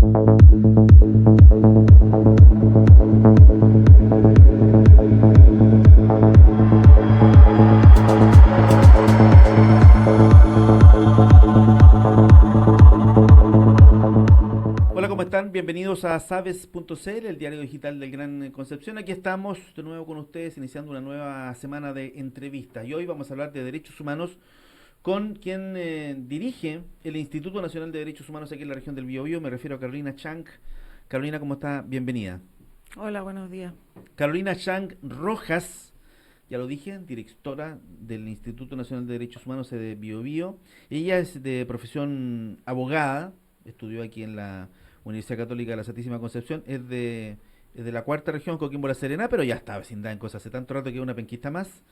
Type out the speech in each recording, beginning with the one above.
Hola, ¿cómo están? Bienvenidos a Sabes.cl, el diario digital del Gran Concepción. Aquí estamos de nuevo con ustedes, iniciando una nueva semana de entrevistas. Y hoy vamos a hablar de derechos humanos con quien dirige el Instituto Nacional de Derechos Humanos aquí en la región del Biobío. Me refiero a Carolina Chang. Carolina, ¿cómo está? Bienvenida. Hola, buenos días. Carolina Chang Rojas, ya lo dije, directora del Instituto Nacional de Derechos Humanos de Biobío. Ella es de profesión abogada, estudió aquí en la Universidad Católica de la Santísima Concepción, es de la cuarta región, Coquimbo La Serena, pero ya está vecindad en cosas hace tanto rato que es una penquista más.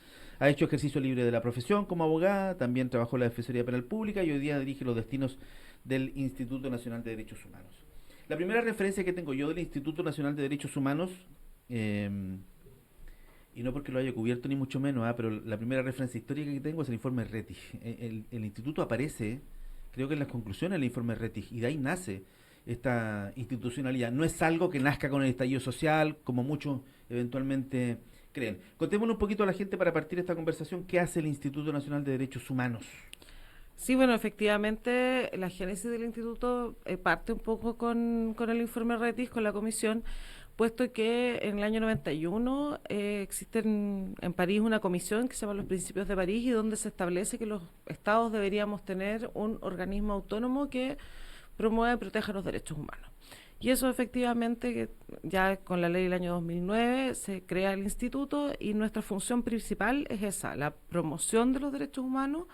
Ha hecho ejercicio libre de la profesión como abogada, también trabajó en la Defensoría Penal Pública y hoy día dirige los destinos del Instituto Nacional de Derechos Humanos. La primera referencia que tengo yo del Instituto Nacional de Derechos Humanos, y no porque lo haya cubierto ni mucho menos, pero la primera referencia histórica que tengo es el informe Rettig. El instituto aparece, creo que en las conclusiones del informe Rettig, y de ahí nace esta institucionalidad. No es algo que nazca con el estallido social, como muchos eventualmente creen. Contémonos un poquito a la gente para partir esta conversación, ¿qué hace el Instituto Nacional de Derechos Humanos? Sí, bueno, efectivamente, la génesis del instituto parte un poco con el informe Rettig, con la comisión, puesto que en el año 91 existe en París una comisión que se llama los Principios de París y donde se establece que los estados deberíamos tener un organismo autónomo que promueva y proteja los derechos humanos. Y eso efectivamente, que ya con la ley del año 2009 se crea el instituto y nuestra función principal es esa, la promoción de los derechos humanos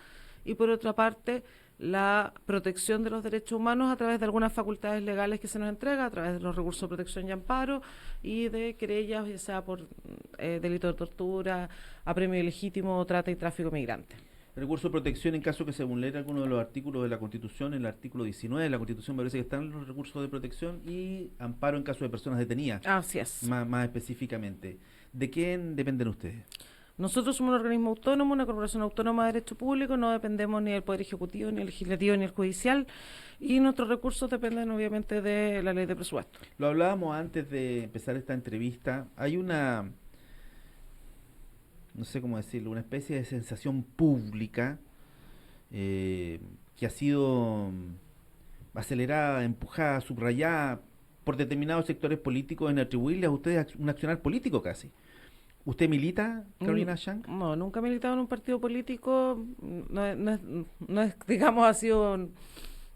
y por otra parte la protección de los derechos humanos a través de algunas facultades legales que se nos entrega, a través de los recursos de protección y amparo y de querellas, ya sea por delito de tortura, apremio ilegítimo, trata y tráfico migrante. Recurso de protección en caso que se vulnere alguno de los artículos de la Constitución, en el artículo 19 de la Constitución me parece que están los recursos de protección, y amparo en caso de personas detenidas. Así es. Más específicamente. ¿De quién dependen ustedes? Nosotros somos un organismo autónomo, una corporación autónoma de derecho público, no dependemos ni del Poder Ejecutivo, ni del Legislativo, ni del Judicial, y nuestros recursos dependen obviamente de la ley de presupuesto. Lo hablábamos antes de empezar esta entrevista. Hay una, no sé cómo decirlo, una especie de sensación pública que ha sido acelerada, empujada, subrayada por determinados sectores políticos en atribuirle a ustedes un accionar político casi. ¿Usted milita, Carolina Chang? No, nunca he militado en un partido político, no es, digamos, ha sido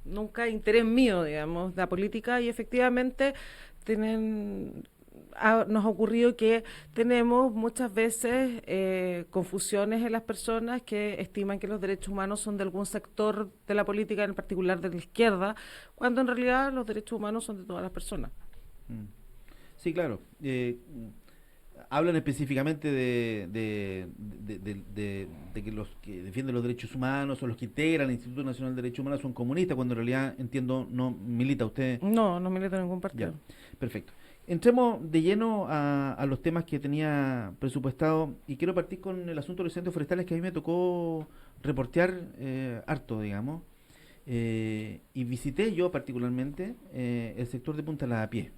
nunca interés mío, digamos, la política, y efectivamente nos ha ocurrido que tenemos muchas veces confusiones en las personas que estiman que los derechos humanos son de algún sector de la política, en particular de la izquierda, cuando en realidad los derechos humanos son de todas las personas. Sí, claro. Hablan específicamente de que los que defienden los derechos humanos o los que integran el Instituto Nacional de Derechos Humanos son comunistas, cuando en realidad, entiendo, no milita usted. No milita en ningún partido. Ya, perfecto. Entremos de lleno a los temas que tenía presupuestado, y quiero partir con el asunto de los incendios forestales, que a mí me tocó reportear harto, digamos, y visité yo particularmente el sector de Punta Lavapié.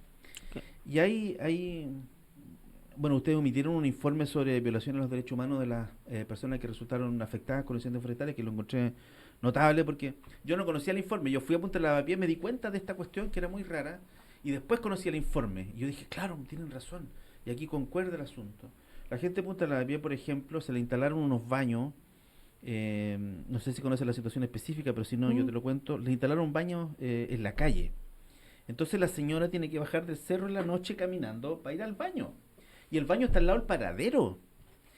Okay. Y hay bueno, ustedes emitieron un informe sobre violaciones a los derechos humanos de las personas que resultaron afectadas con incendios forestales, que lo encontré notable porque yo no conocía el informe. Yo fui a Punta Lavapié, me di cuenta de esta cuestión que era muy rara, y después conocí el informe. Y yo dije, claro, tienen razón, y aquí concuerda el asunto. La gente de Punta Lavapié, por ejemplo, se le instalaron unos baños, no sé si conoces la situación específica, pero si no, yo te lo cuento. Le instalaron baños en la calle. Entonces la señora tiene que bajar del cerro en la noche caminando para ir al baño. Y el baño está al lado del paradero.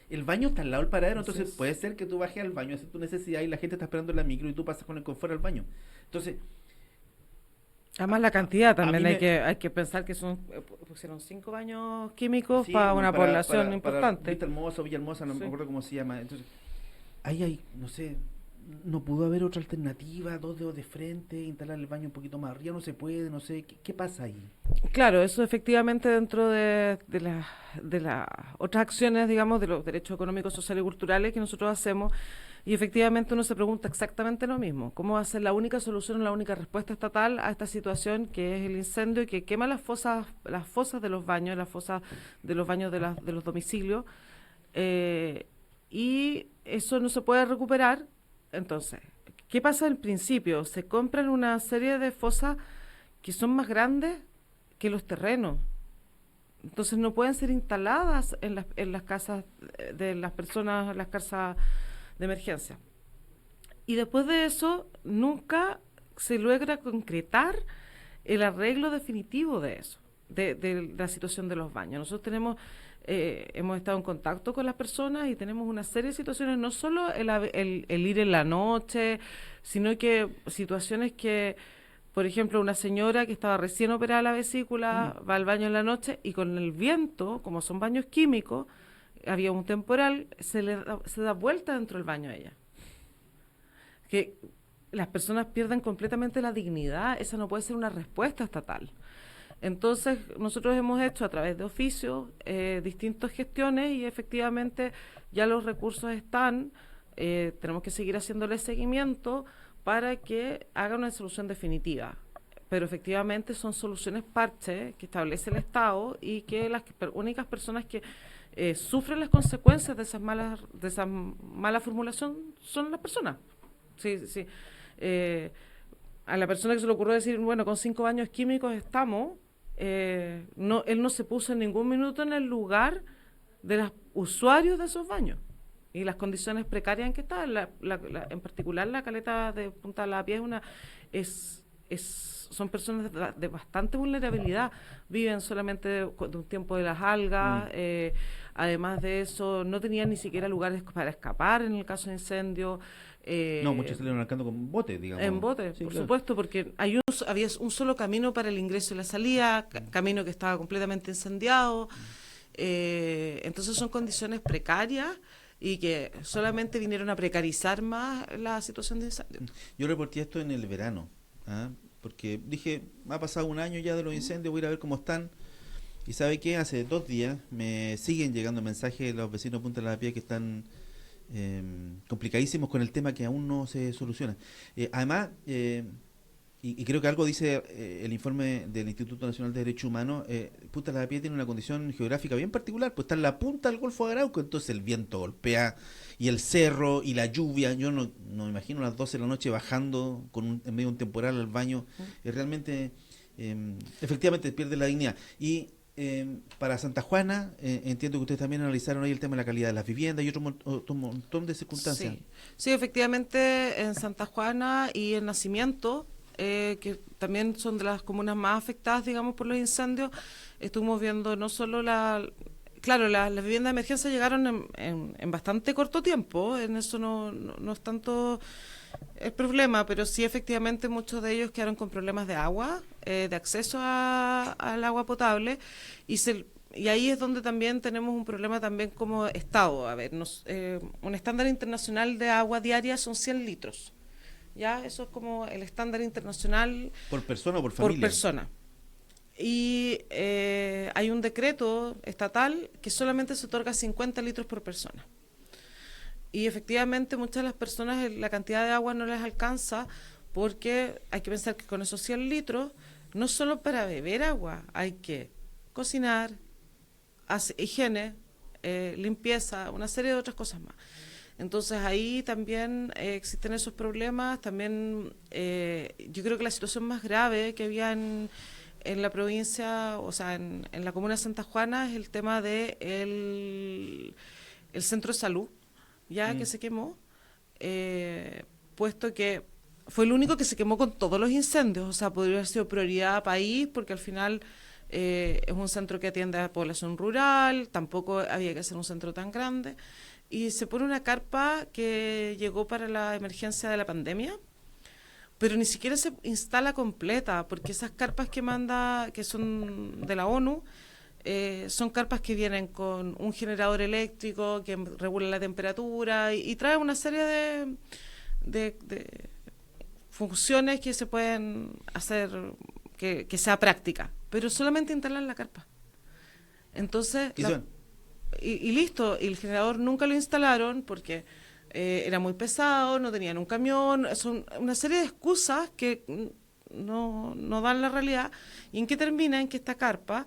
Entonces puede ser que tú bajes al baño, haces tu necesidad y la gente está esperando en la micro y tú pasas con el confort al baño. Entonces, además la cantidad también hay que pensar que pusieron 5 baños químicos, sí, para una población importante. Para Vista Hermosa, Villa Hermosa, no me acuerdo cómo se llama. Entonces, ahí hay, no sé, no pudo haber otra alternativa, 2 dedos de frente, instalar el baño un poquito más arriba, no se puede, no sé, ¿qué pasa ahí? Claro, eso efectivamente dentro de las otras acciones, digamos, de los derechos económicos, sociales y culturales que nosotros hacemos, Y efectivamente uno se pregunta exactamente lo mismo. ¿Cómo va a ser la única solución, la única respuesta estatal a esta situación que es el incendio y que quema las fosas de los baños, las fosas de los baños de los domicilios? Y eso no se puede recuperar. Entonces, ¿qué pasa al principio? Se compran una serie de fosas que son más grandes que los terrenos. Entonces no pueden ser instaladas en las casas de las personas, las casas de emergencia. Y después de eso, nunca se logra concretar el arreglo definitivo de eso, de la situación de los baños. Nosotros hemos estado en contacto con las personas y tenemos una serie de situaciones, no solo el ir en la noche, sino que situaciones que, por ejemplo, una señora que estaba recién operada la vesícula va al baño en la noche y con el viento, como son baños químicos, había un temporal, se da vuelta dentro del baño a ella. Que las personas pierden completamente la dignidad, esa no puede ser una respuesta estatal. Entonces, nosotros hemos hecho a través de oficios distintas gestiones y efectivamente ya los recursos están, tenemos que seguir haciéndole seguimiento para que haga una solución definitiva. Pero efectivamente son soluciones parche que establece el Estado y que las únicas personas que sufren las consecuencias de esa mala formulación son las personas. Sí, sí. A la persona que se le ocurrió decir, bueno, con 5 baños químicos estamos, él no se puso en ningún minuto en el lugar de los usuarios de esos baños y las condiciones precarias en que está. En particular, la caleta de Punta Lavapiés son personas de bastante vulnerabilidad, viven solamente de un tiempo de las algas, además de eso no tenían ni siquiera lugares para escapar en el caso de incendio. No, muchos salieron arrancando con botes, digamos. En botes, sí, por claro. supuesto, porque había un solo camino para el ingreso y la salida, camino que estaba completamente incendiado. Entonces son condiciones precarias y que solamente vinieron a precarizar más la situación de incendio. Yo reporté esto en el verano, porque dije, ha pasado un año ya de los incendios, voy a ir a ver cómo están. Y ¿sabe qué? Hace 2 días me siguen llegando mensajes de los vecinos de Punta Lavapiés que están complicadísimos con el tema que aún no se soluciona. Además, y creo que algo dice el informe del Instituto Nacional de Derechos Humanos, Punta Lavapiés tiene una condición geográfica bien particular, pues está en la punta del Golfo de Arauco, entonces el viento golpea, y el cerro, y la lluvia, yo no me imagino a las 12 de la noche bajando en medio de un temporal al baño, realmente, efectivamente pierde la dignidad. Y para Santa Juana, entiendo que ustedes también analizaron ahí el tema de la calidad de las viviendas y otro montón de circunstancias. Sí, efectivamente, en Santa Juana y en Nacimiento, que también son de las comunas más afectadas, digamos, por los incendios, estuvimos viendo no solo claro, las viviendas de emergencia llegaron en bastante corto tiempo, en eso no es tanto el problema, pero sí efectivamente muchos de ellos quedaron con problemas de agua, de acceso al agua potable, y ahí es donde también tenemos un problema también como Estado. A ver, un estándar internacional de agua diaria son 100 litros. ¿Ya? Eso es como el estándar internacional. ¿Por persona o por familia? Por persona. Y hay un decreto estatal que solamente se otorga 50 litros por persona. Y efectivamente muchas de las personas la cantidad de agua no les alcanza porque hay que pensar que con esos 100 litros, no solo para beber agua, hay que cocinar, hacer higiene, limpieza, una serie de otras cosas más. Entonces ahí también existen esos problemas. También yo creo que la situación más grave que había en la provincia, o sea, en la comuna de Santa Juana, es el tema de el centro de salud, ya que se quemó, puesto que fue el único que se quemó con todos los incendios. O sea, podría haber sido prioridad país, porque al final es un centro que atiende a población rural, tampoco había que hacer un centro tan grande. Y se pone una carpa que llegó para la emergencia de la pandemia, pero ni siquiera se instala completa, porque esas carpas que son de la ONU, son carpas que vienen con un generador eléctrico que regula la temperatura y trae una serie de funciones que se pueden hacer que sea práctica, pero solamente instalan la carpa. Entonces... Y listo, y el generador nunca lo instalaron porque era muy pesado, no tenían un camión, son una serie de excusas que no dan la realidad. ¿Y en qué termina? En que esta carpa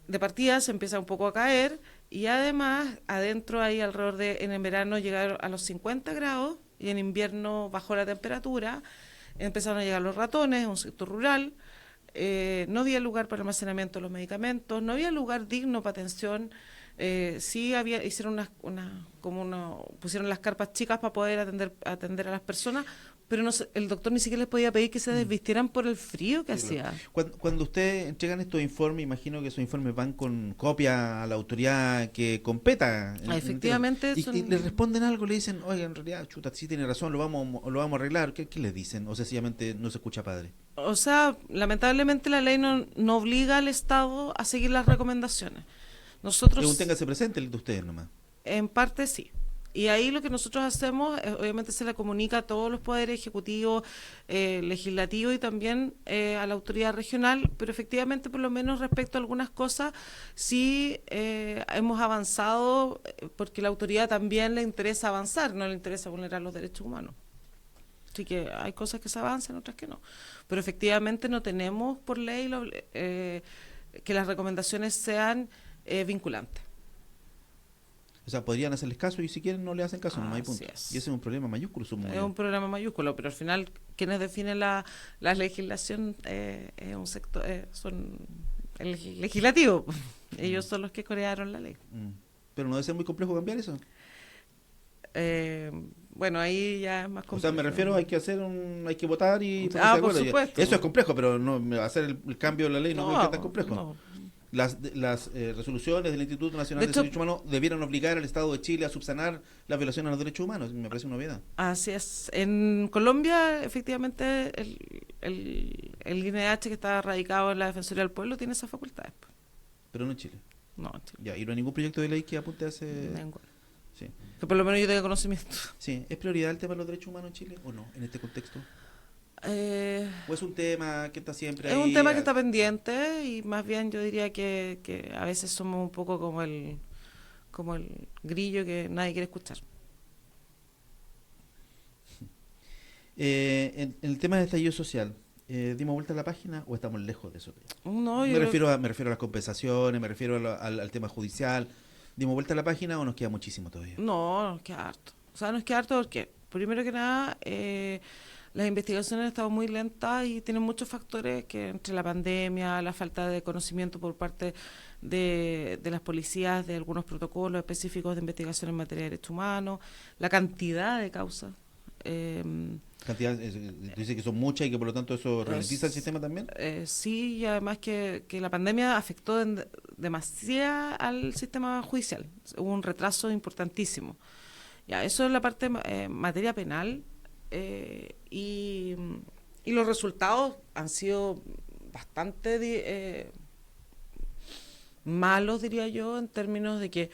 de partida se empieza un poco a caer y además adentro hay alrededor de, en el verano llegar a los 50 grados y en invierno bajó la temperatura, empezaron a llegar los ratones, un sector rural, no había lugar para almacenamiento de los medicamentos, no había lugar digno para atención. Sí hicieron pusieron las carpas chicas para poder atender a las personas, pero el doctor ni siquiera les podía pedir que se desvistieran por el frío que Sí, hacía. claro. Cuando ustedes entregan estos informes, imagino que esos informes van con copia a la autoridad que competa. Efectivamente, y le responden algo, le dicen, oye, en realidad, chuta, sí tiene razón, lo vamos a arreglar. ¿Qué les dicen? O sencillamente no se escucha padre. O sea, lamentablemente la ley no obliga al Estado a seguir las recomendaciones. Nosotros, Téngase presente el de ustedes nomás. en parte sí. Y ahí lo que nosotros hacemos, obviamente se le comunica a todos los poderes ejecutivos, legislativos y también a la autoridad regional, pero efectivamente por lo menos respecto a algunas cosas sí hemos avanzado porque a la autoridad también le interesa avanzar, no le interesa vulnerar los derechos humanos. Así que hay cosas que se avanzan, otras que no. Pero efectivamente no tenemos por ley que las recomendaciones sean vinculantes. O sea, podrían hacerles caso y si quieren no le hacen caso, nomás y punto. Es. Y ese es un problema mayúsculo, supongo Es yo. un programa mayúsculo, pero al final quienes definen la legislación es un sector, son el legislativo. Ellos son los que crearon la ley. Pero no debe ser muy complejo cambiar eso. Bueno, ahí ya es más complejo. O sea, me refiero, hay que votar y por acuerdo. supuesto. Eso es complejo, pero no hacer el cambio de la ley no creo que es tan complejo. No. Las resoluciones del Instituto Nacional de Derechos Humanos debieron obligar al Estado de Chile a subsanar las violaciones a los derechos humanos. Me parece una novedad. Así es. En Colombia, efectivamente, el INDH que está radicado en la Defensoría del Pueblo tiene esas facultades. Pero no en Chile. No, en Chile. Ya, y no hay ningún proyecto de ley que apunte a ese... Ninguno. Sí. Que por lo menos yo tenga conocimiento. Sí. ¿Es prioridad el tema de los derechos humanos en Chile o no, en este contexto? ¿O es un tema que está siempre ahí? Es un tema que está pendiente y más bien yo diría que a veces somos un poco como el grillo que nadie quiere escuchar. En el tema del estallido social, ¿dimos vuelta a la página o estamos lejos de eso? No, me refiero a las compensaciones, me refiero al tema judicial. ¿Dimos vuelta a la página o nos queda muchísimo todavía? No, nos queda harto. O sea, nos queda harto porque, primero que nada, las investigaciones han estado muy lentas y tienen muchos factores que entre la pandemia, la falta de conocimiento por parte de las policías de algunos protocolos específicos de investigación en materia de derechos humanos, la cantidad de causas. Dice que son muchas y que por lo tanto eso ralentiza el sistema también. Sí, y además que la pandemia afectó demasiado al sistema judicial. Hubo un retraso importantísimo. Ya, eso es la parte materia penal. Y los resultados han sido bastante malos, diría yo, en términos de que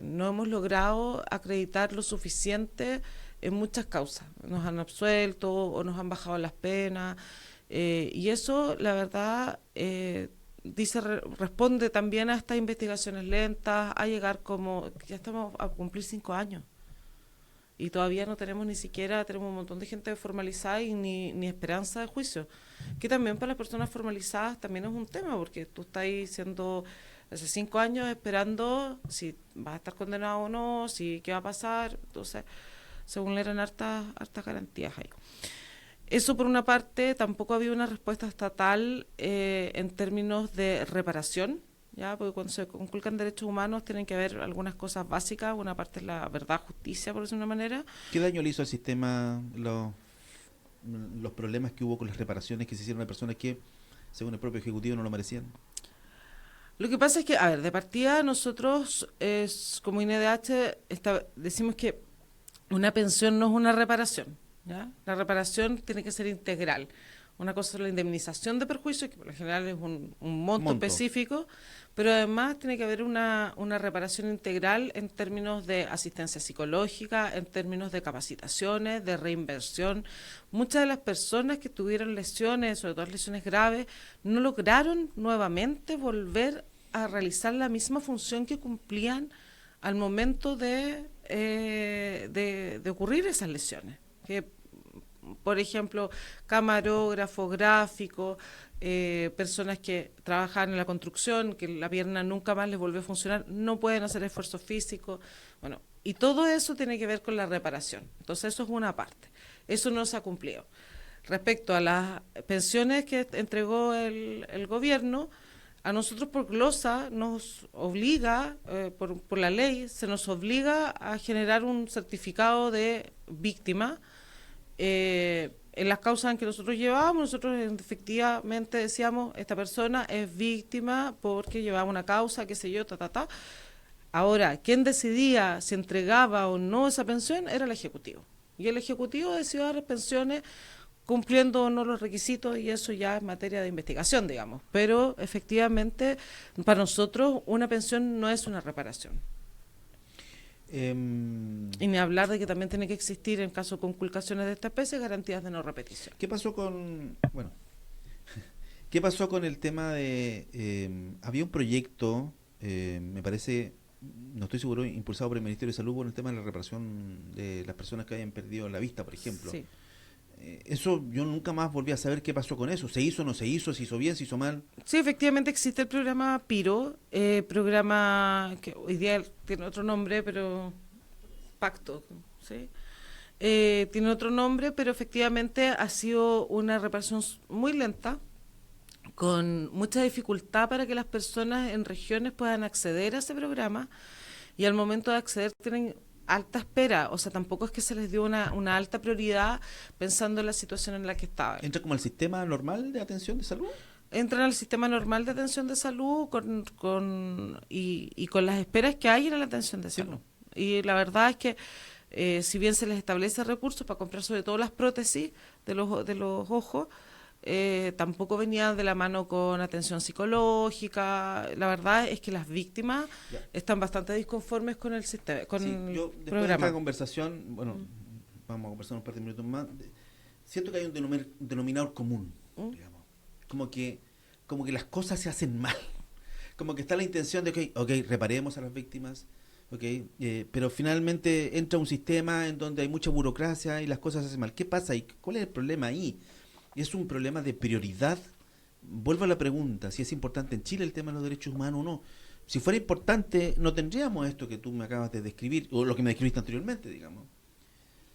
no hemos logrado acreditar lo suficiente en muchas causas. Nos han absuelto o nos han bajado las penas y eso, la verdad, responde también a estas investigaciones lentas, a llegar como, ya estamos a cumplir 5 años. Y todavía no tenemos tenemos un montón de gente formalizada y ni esperanza de juicio. Que también para las personas formalizadas también es un tema, porque tú estás siendo hace 5 años esperando si vas a estar condenado o no, si qué va a pasar. Entonces, se vulneran hartas garantías ahí. Eso por una parte, tampoco había una respuesta estatal en términos de reparación. ¿Ya? Porque cuando se conculcan derechos humanos tienen que haber algunas cosas básicas, una parte es la verdad, justicia, por decirlo de una manera. ¿Qué daño le hizo al sistema los problemas que hubo con las reparaciones que se hicieron a personas que, según el propio Ejecutivo, no lo merecían? Lo que pasa es que, a ver, de partida nosotros, como INDH, decimos que una pensión no es una reparación, ¿ya? La reparación tiene que ser integral. Una cosa es la indemnización de perjuicios, que por lo general es un monto específico, pero además tiene que haber una reparación integral en términos de asistencia psicológica, en términos de capacitaciones, de reinversión. Muchas de las personas que tuvieron lesiones, sobre todo lesiones graves, no lograron nuevamente volver a realizar la misma función que cumplían al momento de de ocurrir esas lesiones. Que, por ejemplo, camarógrafo, gráfico, personas que trabajan en la construcción, que la pierna nunca más les volvió a funcionar, no pueden hacer esfuerzo físico. Bueno, y todo eso tiene que ver con la reparación. Entonces, eso es una parte. Eso no se ha cumplido. Respecto a las pensiones que entregó el gobierno, a nosotros por glosa nos obliga, por la ley, se nos obliga a generar un certificado de víctima. En las causas en que nosotros llevábamos, nosotros efectivamente decíamos, esta persona es víctima porque llevaba una causa, qué sé yo, Ahora, quien decidía si entregaba o no esa pensión era el Ejecutivo. Y el Ejecutivo decidió dar pensiones cumpliendo o no los requisitos, y eso ya es materia de investigación, digamos. Pero efectivamente, para nosotros, una pensión no es una reparación. Y ni hablar de que también tiene que existir, en caso de conculcaciones de esta especie, garantías de no repetición. ¿Qué pasó con qué pasó con el tema de había un proyecto, me parece, no estoy seguro, impulsado por el Ministerio de Salud por el tema de la reparación de las personas que hayan perdido la vista, por ejemplo? Sí. Eso yo nunca más volví a saber qué pasó con eso. ¿Se hizo, no se hizo? ¿Se hizo bien, se hizo mal? Sí, efectivamente existe el programa PIRO, programa que hoy día tiene otro nombre, pero Pacto, ¿sí? Tiene otro nombre, pero efectivamente ha sido una reparación muy lenta, con mucha dificultad para que las personas en regiones puedan acceder a ese programa, y al momento de acceder tienen alta espera, o sea, tampoco es que se les dio una alta prioridad pensando en la situación en la que estaban. ¿Entra como al sistema normal de atención de salud? Entran al sistema normal de atención de salud y con las esperas que hay en la atención de salud. Y la verdad es que si bien se les establece recursos para comprar sobre todo las prótesis de los ojos, tampoco venía de la mano con atención psicológica. La verdad es que las víctimas están bastante disconformes con el sistema, con el después programa. de esta conversación, vamos a conversar un par de minutos más. Siento que hay un denominador común, digamos. Como que las cosas se hacen mal. Como que está la intención de, ok, reparemos a las víctimas, pero finalmente entra un sistema en donde hay mucha burocracia y las cosas se hacen mal. ¿Qué pasa ahí? ¿Cuál es el problema ahí? ¿Es un problema de prioridad? Vuelvo a la pregunta, si es importante en Chile el tema de los derechos humanos o no. Si fuera importante, no tendríamos esto que tú me acabas de describir, o lo que me describiste anteriormente, digamos.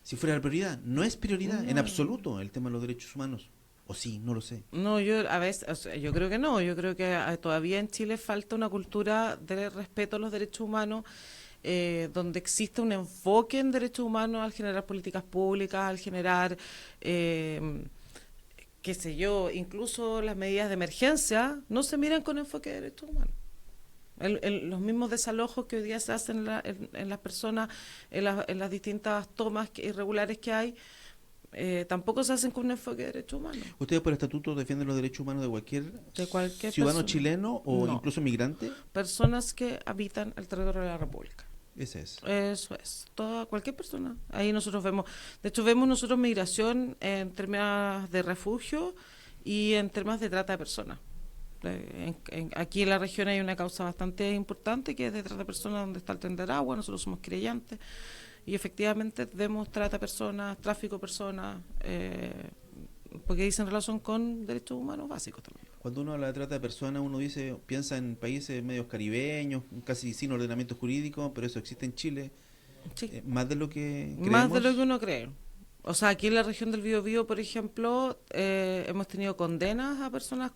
Si fuera la prioridad, no es prioridad en absoluto el tema de los derechos humanos. ¿O sí? No lo sé. No, yo a veces, o sea, yo creo que no. Yo creo que todavía en Chile falta una cultura de respeto a los derechos humanos, donde existe un enfoque en derechos humanos al generar políticas públicas, al generar, qué sé yo, incluso las medidas de emergencia no se miran con enfoque de derechos humanos. Los mismos desalojos que hoy día se hacen en las personas, en las distintas tomas irregulares que hay, tampoco se hacen con un enfoque de derechos humanos. ¿Ustedes por estatuto defienden los derechos humanos de cualquier ciudadano persona chileno o No. incluso migrante? Personas que habitan el territorio de la República. Ese es. Eso es, cualquier persona. Ahí nosotros vemos, de hecho vemos nosotros migración en términos de refugio y en temas de trata de personas. Aquí en la región hay una causa bastante importante que es de trata de personas, donde está el Tren de Aragua. Nosotros somos creyentes y efectivamente vemos trata de personas, tráfico de personas, porque dicen relación con derechos humanos básicos también. Cuando uno habla de trata de personas, uno piensa en países medios caribeños, casi sin ordenamiento jurídico, pero eso existe en Chile. Sí. Más de lo que creemos. Más de lo que uno cree. O sea, aquí en la región del Biobío, por ejemplo, hemos tenido condenas a personas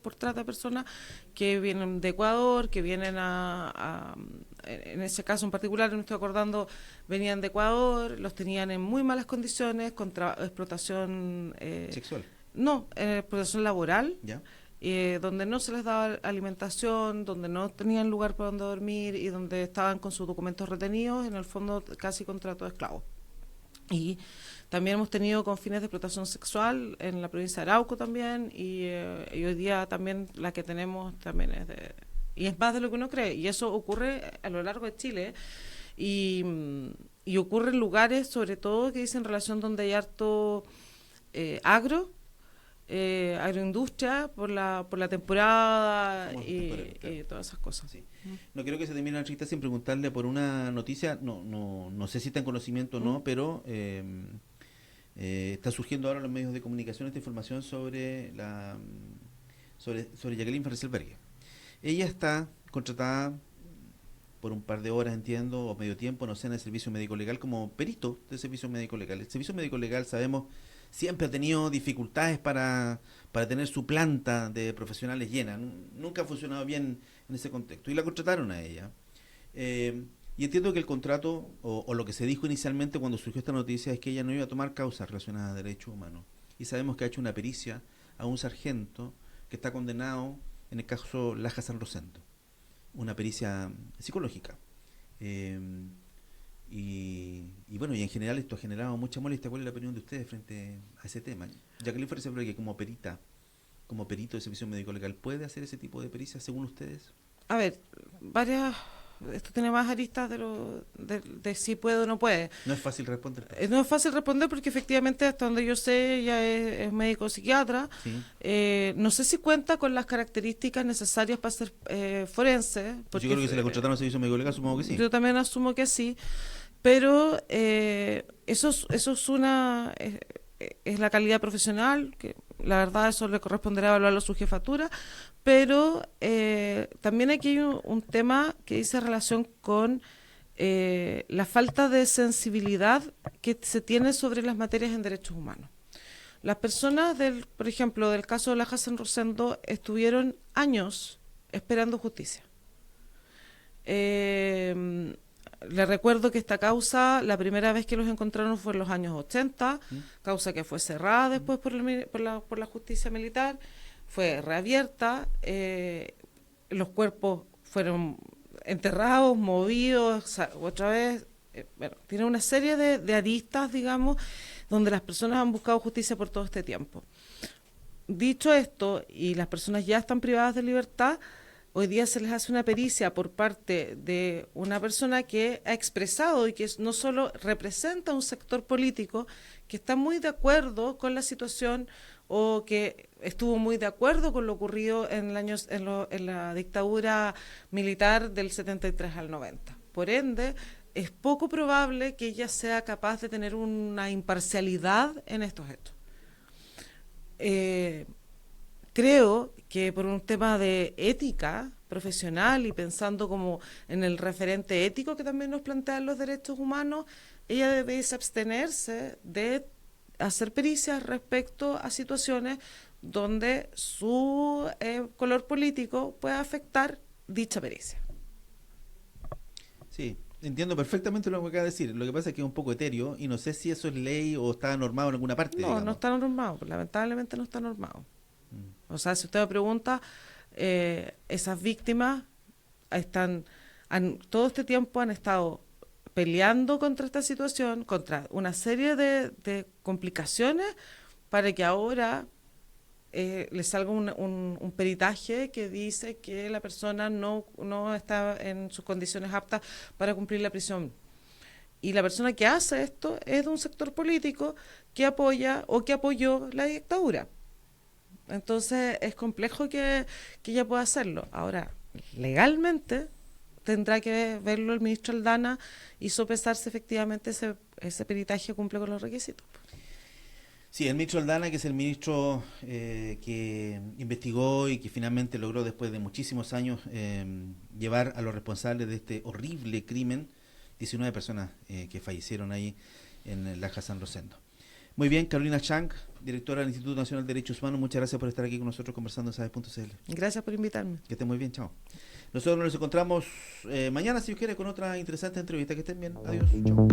por trata de personas que vienen de Ecuador, que vienen en ese caso en particular, me estoy acordando, venían de Ecuador, los tenían en muy malas condiciones, contra explotación... ¿Sexual? No, explotación laboral. ¿Ya? Donde no se les daba alimentación, donde no tenían lugar para donde dormir y donde estaban con sus documentos retenidos, en el fondo casi contrato de esclavos. Y también hemos tenido con fines de explotación sexual en la provincia de Arauco también, y hoy día también la que tenemos también y es más de lo que uno cree, y eso ocurre a lo largo de Chile, y ocurre en lugares sobre todo que dicen relación donde hay harto agro, agroindustria por la temporada Como y, temporada, claro. y todas esas cosas. Sí. No quiero que se termine la entrevista sin preguntarle por una noticia, no sé si está en conocimiento o no, pero está surgiendo ahora en los medios de comunicación esta información sobre sobre Jacqueline Farcelbergue. Ella está contratada por un par de horas, entiendo, o medio tiempo, no sé, en el servicio médico legal como perito del servicio médico legal. El servicio médico legal, sabemos, siempre ha tenido dificultades para tener su planta de profesionales llena. Nunca ha funcionado bien en ese contexto. Y la contrataron a ella. Y entiendo que el contrato, o lo que se dijo inicialmente cuando surgió esta noticia, es que ella no iba a tomar causas relacionadas a derechos humanos. Y sabemos que ha hecho una pericia a un sargento que está condenado en el caso Laja San Rosendo. Una pericia psicológica. Y bueno, y en general esto ha generado mucha molestia. ¿Cuál es la opinión de ustedes frente a ese tema? Jacqueline Farcelbergue, como perito de servicio médico legal, ¿puede hacer ese tipo de pericia según ustedes? A ver, esto tiene más aristas de si puede o no puede. No es fácil responder. No es fácil responder porque efectivamente hasta donde yo sé ella es médico psiquiatra. Sí. No sé si cuenta con las características necesarias para ser forense. Porque Yo creo que si la contrataron al servicio médico legal, supongo que sí. Yo también asumo que sí, pero eso es la calidad profesional, que la verdad eso le corresponderá evaluarlo a su jefatura, pero también aquí hay un tema que dice relación con la falta de sensibilidad que se tiene sobre las materias en derechos humanos. Las personas, por ejemplo, del caso de Laja San Rosendo, estuvieron años esperando justicia. Le recuerdo que esta causa, la primera vez que los encontraron fue en los años 80, causa que fue cerrada después por la justicia militar, fue reabierta, los cuerpos fueron enterrados, movidos, otra vez, bueno, tiene una serie de aristas, digamos, donde las personas han buscado justicia por todo este tiempo. Dicho esto, y las personas ya están privadas de libertad, hoy día se les hace una pericia por parte de una persona que ha expresado y que no solo representa un sector político que está muy de acuerdo con la situación o que estuvo muy de acuerdo con lo ocurrido en la dictadura militar del 73 al 90. Por ende, es poco probable que ella sea capaz de tener una imparcialidad en estos hechos. Creo que por un tema de ética profesional y pensando como en el referente ético que también nos plantean los derechos humanos, ella debe abstenerse de hacer pericias respecto a situaciones donde su color político pueda afectar dicha pericia. Sí, entiendo perfectamente lo que acaba de decir. Lo que pasa es que es un poco etéreo y no sé si eso es ley o está normado en alguna parte. No, digamos. no está normado, lamentablemente no está normado. O sea, si usted me pregunta, esas víctimas todo este tiempo han estado peleando contra esta situación, contra una serie de complicaciones para que ahora le salga un peritaje que dice que la persona no está en sus condiciones aptas para cumplir la prisión. Y la persona que hace esto es de un sector político que apoya o que apoyó la dictadura. Entonces es complejo que ella pueda hacerlo. Ahora, legalmente tendrá que verlo el ministro Aldana y sopesarse efectivamente ese peritaje cumple con los requisitos. Sí, el ministro Aldana, que es el ministro que investigó y que finalmente logró después de muchísimos años llevar a los responsables de este horrible crimen, 19 personas que fallecieron ahí en Laja San Rosendo. Muy bien, Carolina Chang, directora del Instituto Nacional de Derechos Humanos, muchas gracias por estar aquí con nosotros conversando en Sabes.cl. Gracias por invitarme. Que estén muy bien, chao. Nosotros nos encontramos mañana, si Dios quiere, con otra interesante entrevista. Que estén bien, adiós, chao.